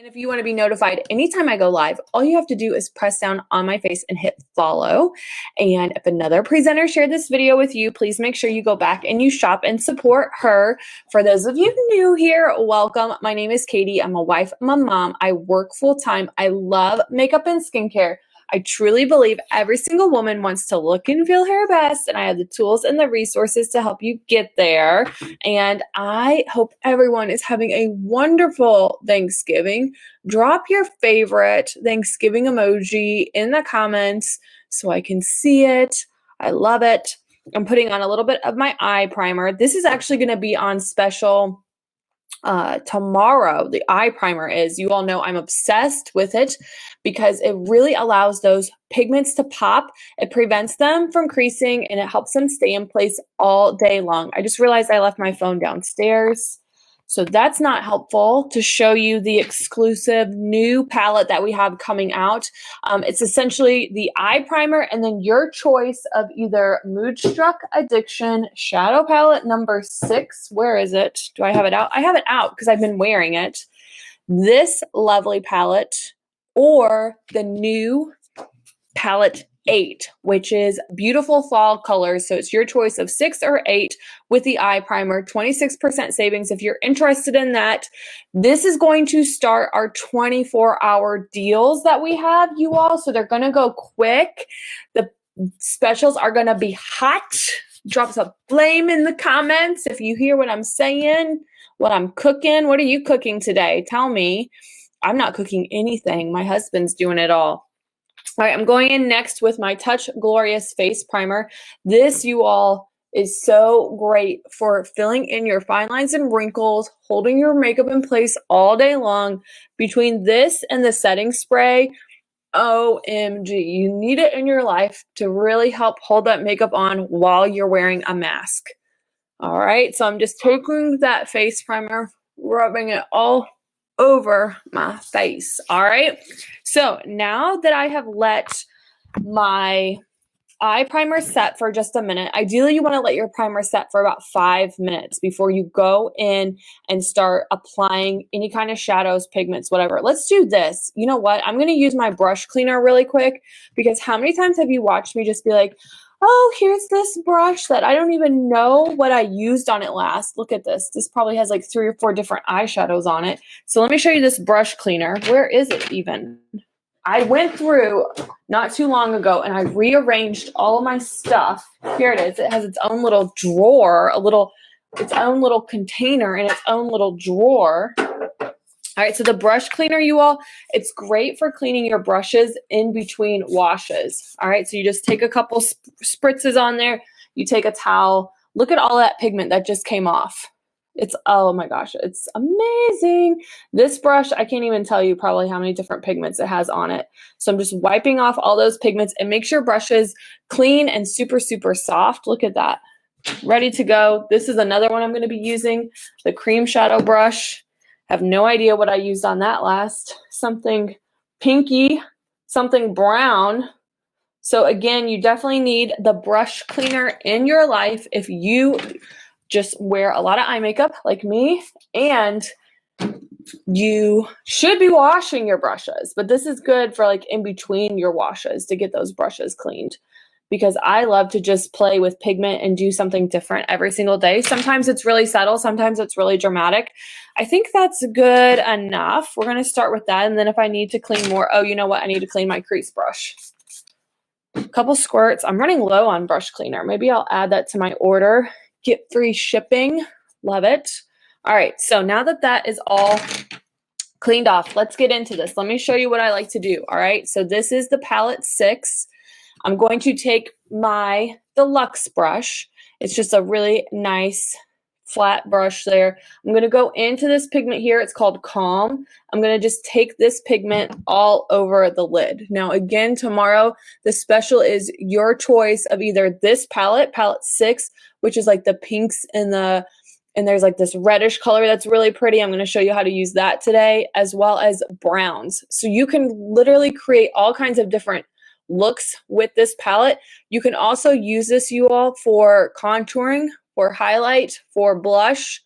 And if you want to be notified anytime I go live, all you have to do is press down on my face and hit follow. And if another presenter shared this video with you, please make sure you go back and you shop and support her. For those of you new here, welcome. My name is Katie. I'm a wife, I'm a mom. I work full time. I love makeup and skincare. I truly believe every single woman wants to look and feel her best, and I have the tools and the resources to help you get there. And I hope everyone is having a wonderful Thanksgiving. Drop your favorite Thanksgiving emoji in the comments so I can see it. I love it. I'm putting on a little bit of my eye primer. This is actually going to be on special tomorrow. The eye primer is, you all know I'm obsessed with it because it really allows those pigments to pop. It prevents them from creasing and it helps them stay in place all day long. I just realized I left my phone downstairs, so that's not helpful to show you the exclusive new palette that we have coming out. It's essentially the eye primer and then your choice of either Moodstruck Addiction Shadow Palette number 6. Where is it? Do I have it out? I have it out because I've been wearing it. This lovely palette or the new palette 8, which is beautiful fall colors. So it's your choice of 6 or 8 with the eye primer, 26% savings if you're interested in that. This is going to start our 24-hour deals that we have, you all. So they're going to go quick. The specials are going to be hot. Drop some flame in the comments if you hear what I'm saying, what I'm cooking. What are you cooking today? Tell me. I'm not cooking anything. My husband's doing it all. All right, I'm going in next with my Touch Glorious Face Primer. This, you all, is so great for filling in your fine lines and wrinkles, holding your makeup in place all day long. Between this and the setting spray, OMG, you need it in your life to really help hold that makeup on while you're wearing a mask. All right, so I'm just taking that face primer, rubbing it all over my face. All right, so now that I have let my eye primer set for just a minute, ideally you want to let your primer set for about 5 minutes before you go in and start applying any kind of shadows, pigments, whatever. Let's do this. You know what? I'm going to use my brush cleaner really quick because how many times have you watched me just be like, oh, here's this brush that I don't even know what I used on it last. Look at this. This probably has like 3 or 4 different eyeshadows on it. So let me show you this brush cleaner. Where is it even? I went through not too long ago and I rearranged all of my stuff. Here it is. It has its own little drawer, its own little container and its own little drawer. All right, so the brush cleaner, you all, it's great for cleaning your brushes in between washes. All right, so you just take a couple spritzes on there. You take a towel. Look at all that pigment that just came off. It's, oh my gosh, it's amazing. This brush, I can't even tell you probably how many different pigments it has on it. So I'm just wiping off all those pigments. It makes your brushes clean and super, super soft. Look at that. Ready to go. This is another one I'm going to be using, the cream shadow brush. Have no idea what I used on that last. Something pinky, something brown. So again, you definitely need the brush cleaner in your life if you just wear a lot of eye makeup like me, and you should be washing your brushes, but this is good for like in between your washes to get those brushes cleaned. Because I love to just play with pigment and do something different every single day. Sometimes it's really subtle, sometimes it's really dramatic. I think that's good enough. We're gonna start with that, and then if I need to clean more, oh, you know what? I need to clean my crease brush. A couple squirts. I'm running low on brush cleaner. Maybe I'll add that to my order. Get free shipping. Love it. All right, so now that that is all cleaned off, let's get into this. Let me show you what I like to do. All right, so this is the palette 6. I'm going to take my Deluxe brush. It's just a really nice flat brush there. I'm going to go into this pigment here. It's called Calm. I'm going to just take this pigment all over the lid. Now again, tomorrow, the special is your choice of either this palette, palette 6, which is like the pinks and there's like this reddish color that's really pretty. I'm going to show you how to use that today, as well as browns. So you can literally create all kinds of different looks with this palette. You can also use this, you all, for contouring, for highlight, for blush.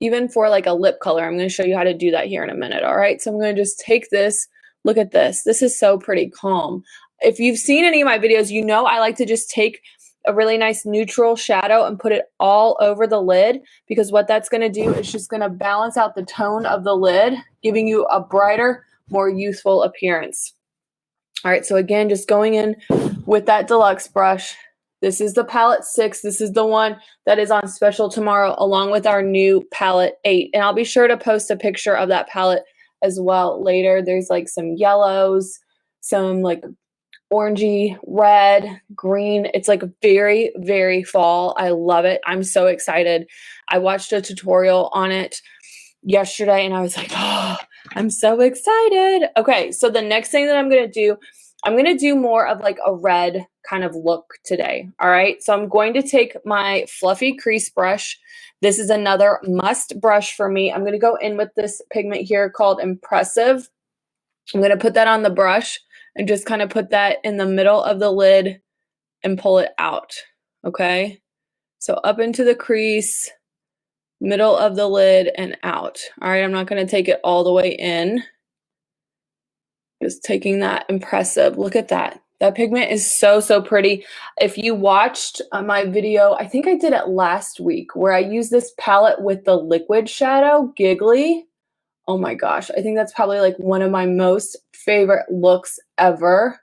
even for like a lip color. I'm going to show you how to do that here in a minute. All right. So I'm going to just take this. Look at this. This is so pretty calm. If you've seen any of my videos, you know I like to just take a really nice neutral shadow and put it all over the lid, because what that's going to do is just going to balance out the tone of the lid, giving you a brighter, more youthful appearance. All right, so again, just going in with that deluxe brush. This is the palette 6. This is the one that is on special tomorrow, along with our new palette 8. And I'll be sure to post a picture of that palette as well later. There's like some yellows, some like orangey, red, green. It's like very, very fall. I love it. I'm so excited. I watched a tutorial on it yesterday and I was like, oh, I'm so excited. Okay, so the next thing that I'm going to do more of like a red kind of look today. All right, so I'm going to take my fluffy crease brush. This is another must brush for me. I'm going to go in with this pigment here called Impressive. I'm going to put that on the brush and just kind of put that in the middle of the lid and pull it out. Okay, so up into the crease, middle of the lid, and out. All right, I'm not going to take it all the way in. Just taking that Impressive. Look at that. That pigment is so, so pretty. If you watched my video, I think I did it last week, where I used this palette with the liquid shadow, Giggly. Oh my gosh, I think that's probably like one of my most favorite looks ever.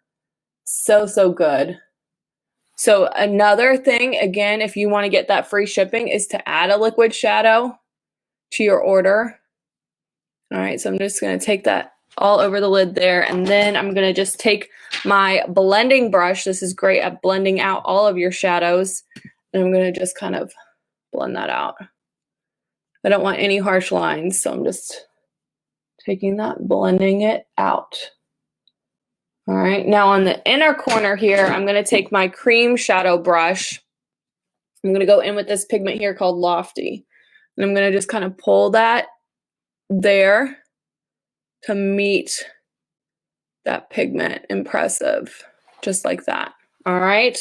So, so good. So another thing, again, if you want to get that free shipping, is to add a liquid shadow to your order. All right, so I'm just going to take that all over the lid there, and then I'm going to just take my blending brush. This is great at blending out all of your shadows, and I'm going to just kind of blend that out. I don't want any harsh lines, so I'm just taking that, blending it out. All right, now on the inner corner here, I'm going to take my cream shadow brush. I'm going to go in with this pigment here called Lofty, and I'm going to just kind of pull that there to meet that pigment, Impressive, just like that. All right,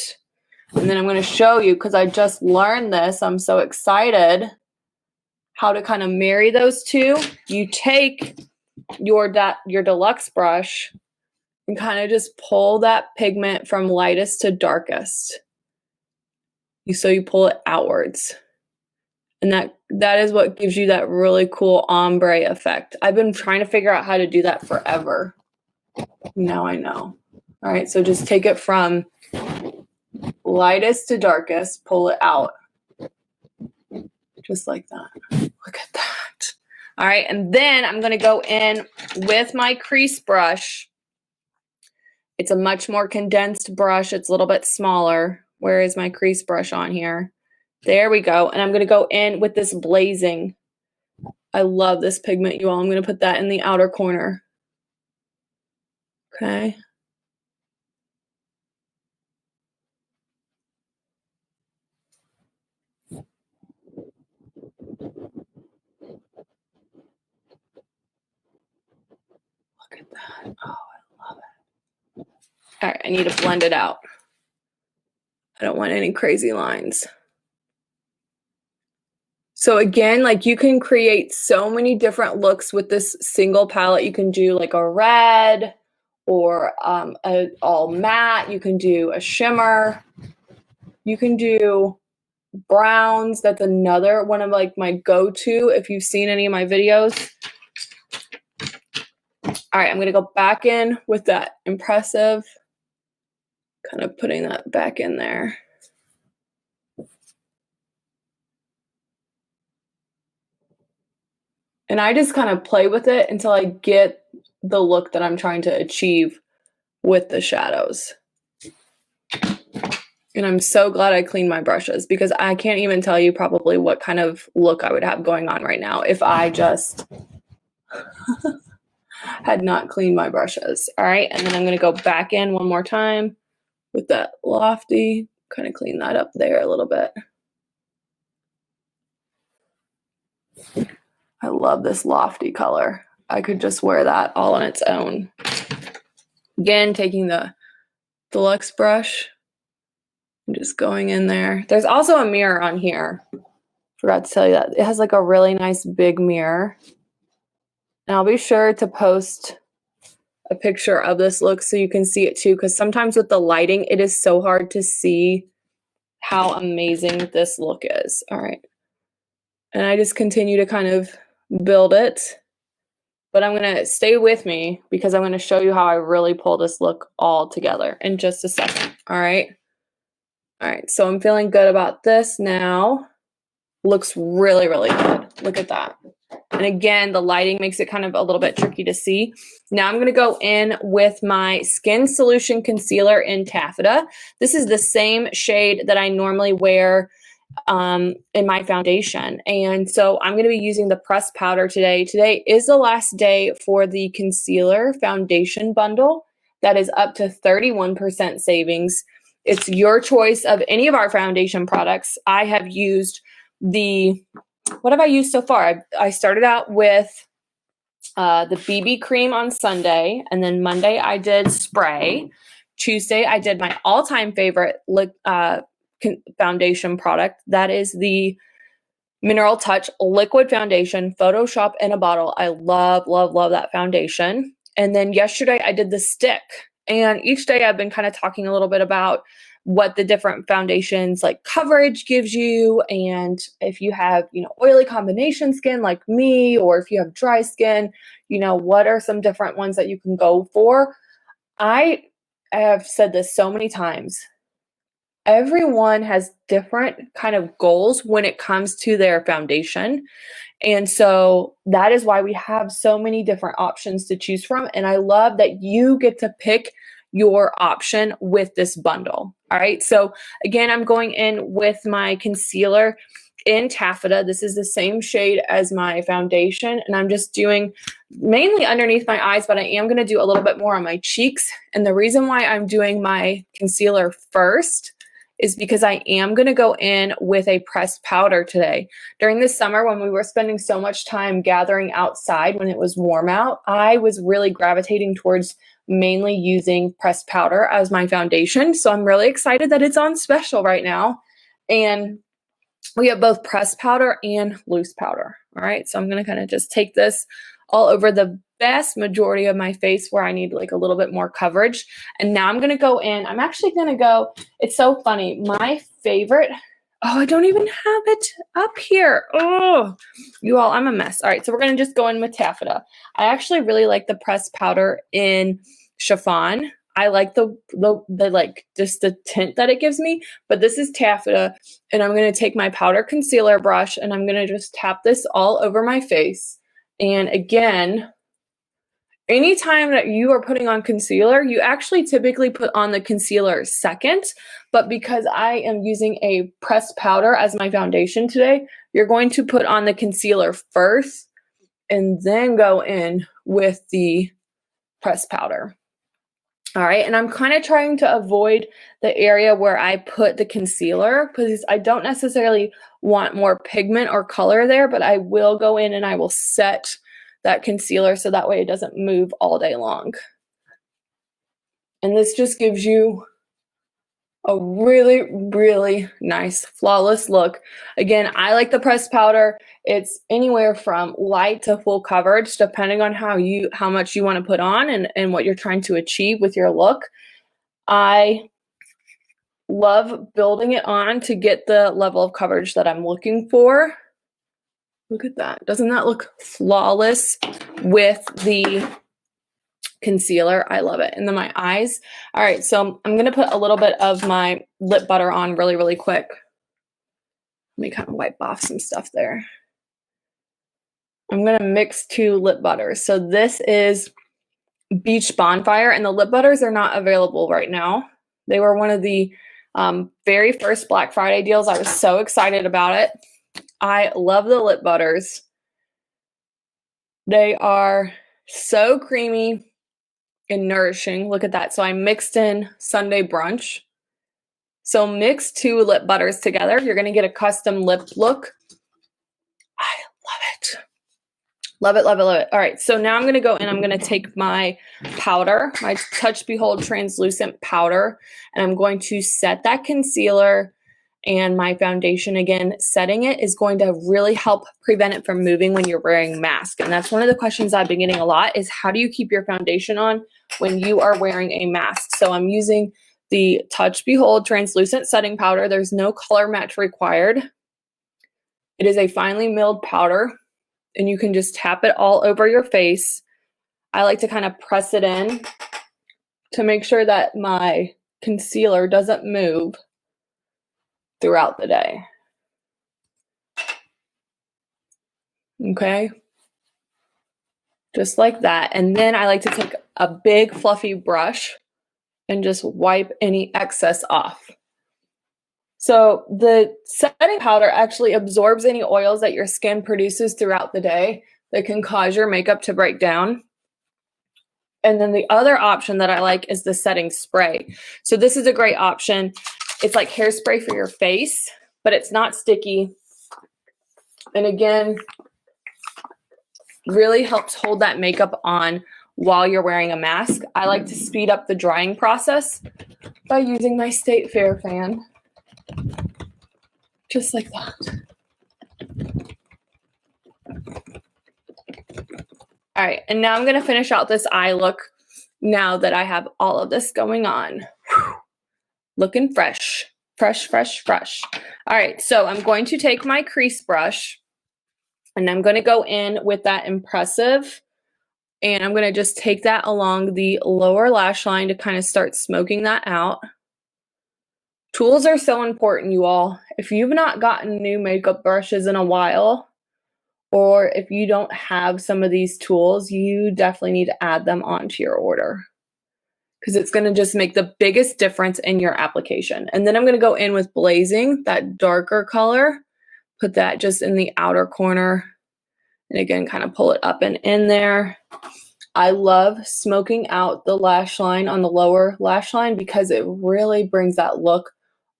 and then I'm going to show you, because I just learned this, I'm so excited, how to kind of marry those two. You take your deluxe brush and kind of just pull that pigment from lightest to darkest. So you pull it outwards. And that is what gives you that really cool ombre effect. I've been trying to figure out how to do that forever. Now I know. All right, so just take it from lightest to darkest, pull it out. Just like that. Look at that. All right, and then I'm going to go in with my crease brush. It's a much more condensed brush. It's a little bit smaller. Where is my crease brush on here? There we go. And I'm going to go in with this Blazing. I love this pigment, you all. I'm going to put that in the outer corner. Okay. Look at that. Oh, I love it. All right, I need to blend it out. I don't want any crazy lines. So again, like, you can create so many different looks with this single palette. You can do like a red or a all matte. You can do a shimmer. You can do browns. That's another one of like my go-to if you've seen any of my videos. All right, I'm going to go back in with that Impressive, kind of putting that back in there. And I just kind of play with it until I get the look that I'm trying to achieve with the shadows. And I'm so glad I cleaned my brushes, because I can't even tell you probably what kind of look I would have going on right now if I just had not cleaned my brushes. All right, and then I'm going to go back in one more time with that Lofty, kind of clean that up there a little bit. I love this Lofty color. I could just wear that all on its own. Again, taking the Deluxe brush and just going in there. There's also a mirror on here Forgot to tell you that. It has like a really nice big mirror. And I'll be sure to post a picture of this look so you can see it too, because sometimes with the lighting, it is so hard to see how amazing this look is. All right. And I just continue to kind of build it. But I'm going to stay with me because I'm going to show you how I really pull this look all together in just a second. All right. All right. So I'm feeling good about this now. Looks really, really good. Look at that. And again, the lighting makes it kind of a little bit tricky to see. Now I'm going to go in with my Skin Solution Concealer in Taffeta. This is the same shade that I normally wear in my foundation. And so I'm going to be using the pressed powder today. Today is the last day for the concealer foundation bundle. That is up to 31% savings. It's your choice of any of our foundation products. I have used what have I used so far? I started out with the BB cream on Sunday, and then Monday I did spray. Tuesday I did my all-time favorite foundation product. That is the Mineral Touch Liquid Foundation, Photoshop in a Bottle. I love, love, love that foundation. And then yesterday I did the stick. And each day I've been kind of talking a little bit about what the different foundations like coverage gives you. And if you have, oily combination skin like me, or if you have dry skin, what are some different ones that you can go for? I have said this so many times. Everyone has different kind of goals when it comes to their foundation. And so that is why we have so many different options to choose from. And I love that you get to pick your option with this bundle. All right. So again, I'm going in with my concealer in Taffeta. This is the same shade as my foundation. And I'm just doing mainly underneath my eyes, but I am going to do a little bit more on my cheeks. And the reason why I'm doing my concealer first is because I am going to go in with a pressed powder today. During the summer, when we were spending so much time gathering outside when it was warm out, I was really gravitating towards mainly using pressed powder as my foundation. So I'm really excited that it's on special right now. And we have both pressed powder and loose powder. All right, so I'm going to kind of just take this all over the vast majority of my face where I need like a little bit more coverage. And now I'm going to go in. I'm actually going to go, it's so funny. My favorite, I don't even have it up here. Oh, you all, I'm a mess. All right, so we're going to just go in with Taffeta. I actually really like the pressed powder in Chiffon. I like the like just the tint that it gives me, but this is Taffeta, and I'm going to take my powder concealer brush and I'm going to just tap this all over my face. And again, anytime that you are putting on concealer, you actually typically put on the concealer second, but because I am using a pressed powder as my foundation today, you're going to put on the concealer first and then go in with the pressed powder. All right, and I'm kind of trying to avoid the area where I put the concealer because I don't necessarily want more pigment or color there, but I will go in and I will set that concealer so that way it doesn't move all day long. And this just gives you a really, really nice, flawless look. Again, I like the pressed powder. It's anywhere from light to full coverage, depending on how much you want to put on and what you're trying to achieve with your look. I love building it on to get the level of coverage that I'm looking for. Look at that. Doesn't that look flawless with the concealer? I love it. And then my eyes. All right, so I'm going to put a little bit of my lip butter on really, really quick. Let me kind of wipe off some stuff there. I'm going to mix 2 lip butters. So this is Beach Bonfire, and the lip butters are not available right now. They were one of the very first Black Friday deals. I was so excited about it. I love the lip butters. They are so creamy and nourishing. Look at that. So I mixed in Sunday Brunch. So mix 2 lip butters together. You're going to get a custom lip look. I love it. Love it, love it, love it. All right, so now I'm going to go in. I'm going to take my powder, my Touch Behold translucent powder, and I'm going to set that concealer and my foundation, again, setting it is going to really help prevent it from moving when you're wearing a mask. And that's one of the questions I've been getting a lot, is how do you keep your foundation on when you are wearing a mask? So I'm using the Touch Behold translucent setting powder. There's no color match required. It is a finely milled powder, and you can just tap it all over your face. I like to kind of press it in to make sure that my concealer doesn't move throughout the day. Okay, just like that. And then I like to take a big fluffy brush and just wipe any excess off. So the setting powder actually absorbs any oils that your skin produces throughout the day that can cause your makeup to break down. And then the other option that I like is the setting spray. So this is a great option. It's like hairspray for your face, but it's not sticky. And again, really helps hold that makeup on while you're wearing a mask. I like to speed up the drying process by using my State Fair fan. Just like that. All right, and now I'm gonna finish out this eye look now that I have all of this going on. Whew. Looking fresh, fresh, fresh, fresh. All right, so I'm going to take my crease brush and I'm gonna go in with that Impressive, and I'm gonna just take that along the lower lash line to kind of start smoking that out. Tools are so important, you all. If you've not gotten new makeup brushes in a while, or if you don't have some of these tools, you definitely need to add them onto your order, because it's going to just make the biggest difference in your application. And then I'm going to go in with Blazing, that darker color, put that just in the outer corner, and again, kind of pull it up and in there. I love smoking out the lash line on the lower lash line because it really brings that look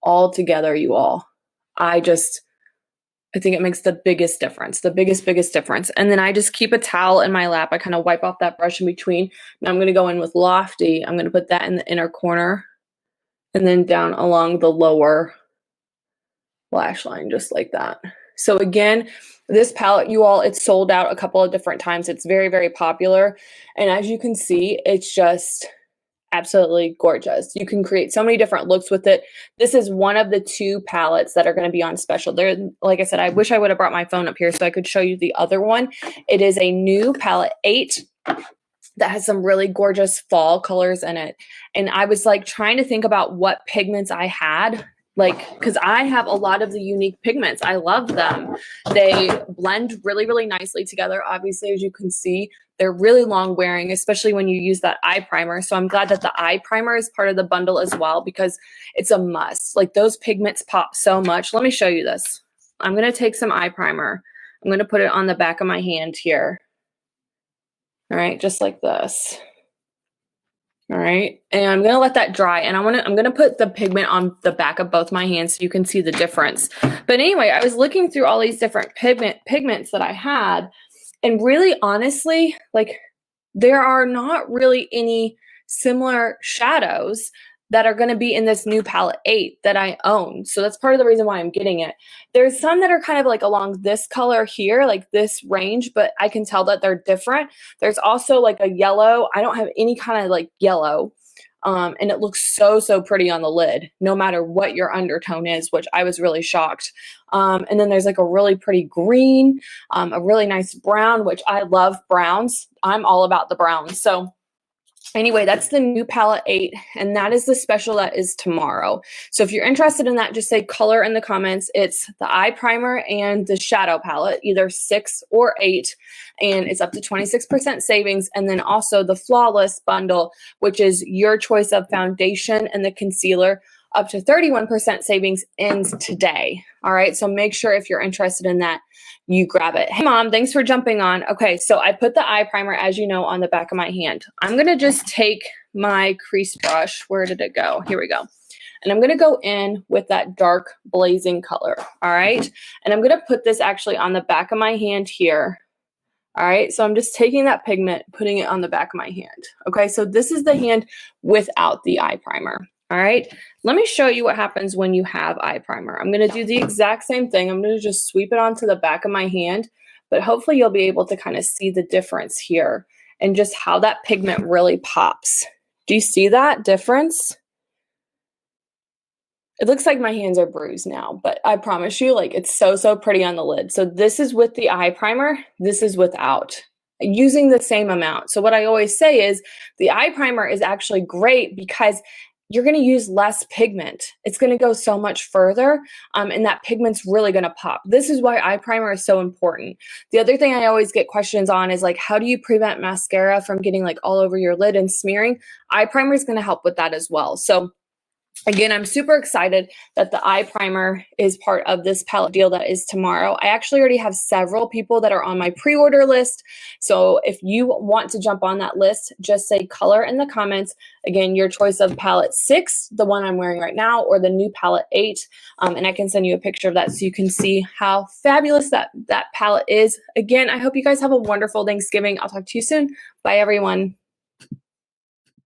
all together, you all. I think it makes the biggest difference, the biggest difference. And then I just keep a towel in my lap. I kind of wipe off that brush in between. Now I'm going to go in with Lofty. I'm going to put that in the inner corner and then down along the lower lash line, just like that. So again, this palette, you all, it's sold out a couple of different times. It's very, very popular. And as you can see, it's just absolutely gorgeous. You can create so many different looks with it. This is one of the 2 palettes that are going to be on special. There, like I said, I wish I would have brought my phone up here so I could show you the other one. It is a new palette 8 that has some really gorgeous fall colors in it. And I was like trying to think about what pigments I had, like, because I have a lot of the Younique pigments. I love them. They blend really, really nicely together. Obviously, as you can see, they're really long wearing, especially when you use that eye primer. So I'm glad that the eye primer is part of the bundle as well, because it's a must. Like, those pigments pop so much. Let me show you this. I'm going to take some eye primer. I'm going to put it on the back of my hand here. All right, just like this. All right, and I'm going to let that dry, and I'm going to put the pigment on the back of both my hands so you can see the difference. But anyway, I was looking through all these different pigments that I had, and really, honestly, like, there are not really any similar shadows that are going to be in this new palette 8 that I own. So that's part of the reason why I'm getting it. There's some that are kind of like along this color here, like this range, but I can tell that they're different. There's also like a yellow. I don't have any kind of like yellow. And it looks so, so pretty on the lid, no matter what your undertone is, which I was really shocked. And then there's like a really pretty green, a really nice brown, which I love browns. I'm all about the browns. So anyway, that's the new palette 8, and that is the special that is tomorrow. So if you're interested in that, just say color in the comments. It's the eye primer and the shadow palette, either 6 or 8, and it's up to 26% savings. And then also the Flawless bundle, which is your choice of foundation and the concealer, up to 31% savings, ends today. All right, so make sure if you're interested in that, you grab it. Hey mom, thanks for jumping on. Okay, so I put the eye primer, as you know, on the back of my hand. I'm gonna just take my crease brush. Where did it go? Here we go. And I'm gonna go in with that dark blazing color, all right? And I'm gonna put this actually on the back of my hand here. All right, so I'm just taking that pigment, putting it on the back of my hand. Okay, so this is the hand without the eye primer. All right, let me show you what happens when you have eye primer. I'm going to do the exact same thing. I'm going to just sweep it onto the back of my hand, but hopefully you'll be able to kind of see the difference here and just how that pigment really pops. Do you see that difference? It looks like my hands are bruised now, but I promise you, like, it's so, so pretty on the lid. So this is with the eye primer, this is without, using the same amount. So what I always say is the eye primer is actually great because you're gonna use less pigment. It's gonna go so much further, and that pigment's really gonna pop. This is why eye primer is so important. The other thing I always get questions on is like, how do you prevent mascara from getting like all over your lid and smearing? Eye primer is gonna help with that as well. So again, I'm super excited that the eye primer is part of this palette deal that is tomorrow. I actually already have several people that are on my pre-order list. So if you want to jump on that list, just say color in the comments. Again, your choice of palette 6, the one I'm wearing right now, or the new palette 8. And I can send you a picture of that so you can see how fabulous that palette is. Again, I hope you guys have a wonderful Thanksgiving. I'll talk to you soon. Bye, everyone.